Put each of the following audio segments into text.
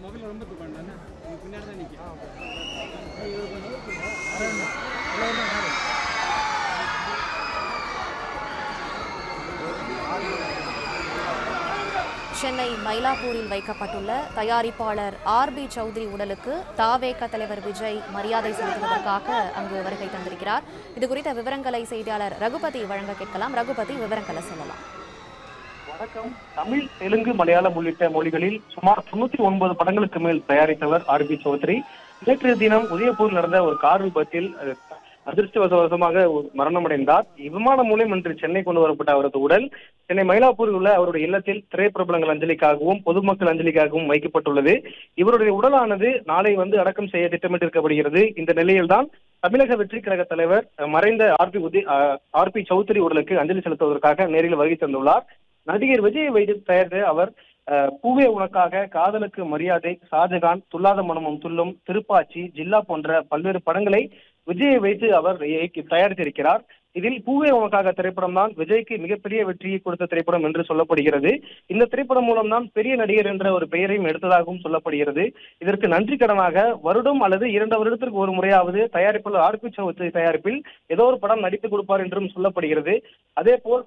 Mobile ரொம்ப தூக்கணும் பின்னாடி தான் நிற்கும். சென்னை மயிலாப்பூரில் வைக்கப்பட்டுள்ள தயாரிப்பாளர் ஆர்.பி. சௌத்ரி உடலுக்கு தாவேக தலைவர் விஜய் மரியாதை செலுத்துவதற்காக அங்கு வருகை தந்திருக்கிறார். இது குறித்த விவரங்களை செய்தியாளர் ரகுபதி வழங்க கேட்கலாம். ரகுபதி, விவரங்களை சொல்லலாம். வணக்கம். தமிழ், தெலுங்கு, மலையாளம் உள்ளிட்ட மொழிகளில் சுமார் 99 படங்களுக்கு மேல் தயாரித்தவர் ஆர்.பி. சௌத்ரி நேற்றைய தினம் உதயபூரில் நடந்த ஒரு கார் விபத்தில் அதிர்ஷ்டவசமாக மரணமடைந்தார். விமானம் மூலம் இன்று சென்னை கொண்டு வரப்பட்ட அவரது உடல் சென்னை மயிலாப்பூரில் உள்ள அவருடைய இல்லத்தில் திரைப்பிரபலங்கள் அஞ்சலிக்காகவும் பொதுமக்கள் அஞ்சலிக்காகவும் வைக்கப்பட்டுள்ளது. இவருடைய உடலானது நாளை அடக்கம் செய்ய திட்டமிட்டிருக்கப்படுகிறது. இந்த நிலையில்தான் தமிழக வெற்றி கழக தலைவர் மறைந்த ஆர்.பி. சௌத்ரி உடலுக்கு அஞ்சலி செலுத்துவதற்காக நேரில் வருகை தந்துள்ளார். நடிகர் விஜயை வைத்து தயாரித்து அவர் பூவே உனக்காக, காதலுக்கு மரியாதை, ஷாஜகான், துல்லாத மனமும் துள்ளும், திருப்பாச்சி, ஜில்லா போன்ற பல்வேறு படங்களை விஜயை வைத்து அவர் தயாரித்திருக்கிறார். இதில் பூவே உனக்காக திரைப்படம் தான் விஜய்க்கு மிகப்பெரிய வெற்றியை கொடுத்த திரைப்படம் என்று சொல்லப்படுகிறது. இந்த திரைப்படம் மூலம் தான் பெரிய நடிகர் என்ற ஒரு பெயரையும் எடுத்ததாகவும் சொல்லப்படுகிறது. இதற்கு நன்றி கடனாக வருடம் அல்லது 2 வருடத்திற்கு ஒரு முறையாவது தயாரிப்பாளர் ஆர்.பி. சௌத்ரி தயாரிப்பில் ஏதோ ஒரு படம் நடித்து கொடுப்பார் என்றும் சொல்லப்படுகிறது. அதே போல்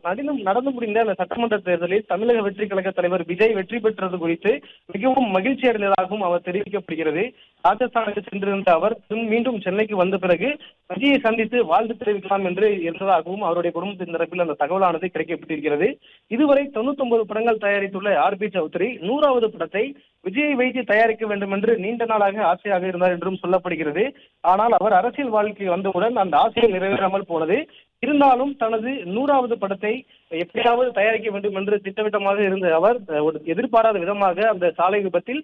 நடந்து முடிந்த அந்த சட்டமன்ற தேர்தலில் தமிழக வெற்றி கழக தலைவர் விஜய் வெற்றி பெற்றது குறித்து மிகவும் மகிழ்ச்சி அடைந்ததாகவும் அவர் தெரிவிக்கப்படுகிறது. ராஜஸ்தானுக்கு சென்றிருந்த அவர் மீண்டும் சென்னைக்கு வந்த பிறகு விஜயை சந்தித்து வாழ்த்து தெரிவிக்கலாம் என்று இருந்ததாகவும் அவருடைய குடும்பத்தின் தரப்பில் அந்த தகவலானது கிடைக்கப்பட்டிருக்கிறது. இதுவரை 99 படங்கள் தயாரித்துள்ள ஆர்.பி. சௌத்ரி 100வது படத்தை விஜயை வைத்து தயாரிக்க வேண்டும் என்று நீண்ட நாளாக ஆசையாக இருந்தார் என்றும் சொல்லப்படுகிறது. ஆனால் அவர் அரசியல் வாழ்க்கை வந்தவுடன் அந்த ஆசையை நிறைவேறாமல் போனது. இருந்தாலும் தனது 100வது படத்தை எப்படியாவது தயாரிக்க வேண்டும் என்று திட்டவட்டமாக இருந்த அவர் எதிர்பாராத விதமாக அந்த சாலை விபத்தில்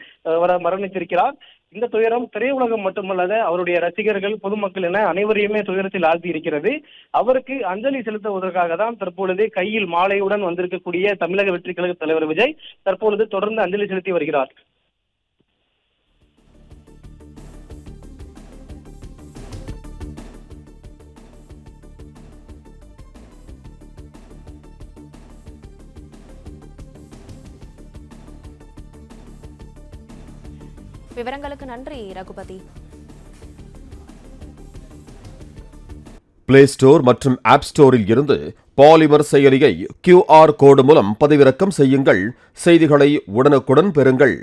மரணித்திருக்கிறார். இந்த துயரம் திரையுலகம் மட்டுமல்லாத அவருடைய ரசிகர்கள், பொதுமக்கள் என அனைவரையுமே துயரத்தில் ஆழ்த்தி இருக்கிறது. அவருக்கு அஞ்சலி செலுத்துவதற்காக தான் தற்பொழுது கையில் மாலையுடன் வந்திருக்கக்கூடிய தமிழக வெற்றி கழக தலைவர் விஜய் தற்பொழுது தொடர்ந்து அஞ்சலி செலுத்தி வருகிறார். விவரங்களுக்கு நன்றி ரகுபதி. பிளே ஸ்டோர் மற்றும் ஆப் ஸ்டோரில் இருந்து பாலிமர் செயலியை QR கோடு மூலம் பதிவிறக்கம் செய்யுங்கள். செய்திகளை உடனுக்குடன் பெறுங்கள்.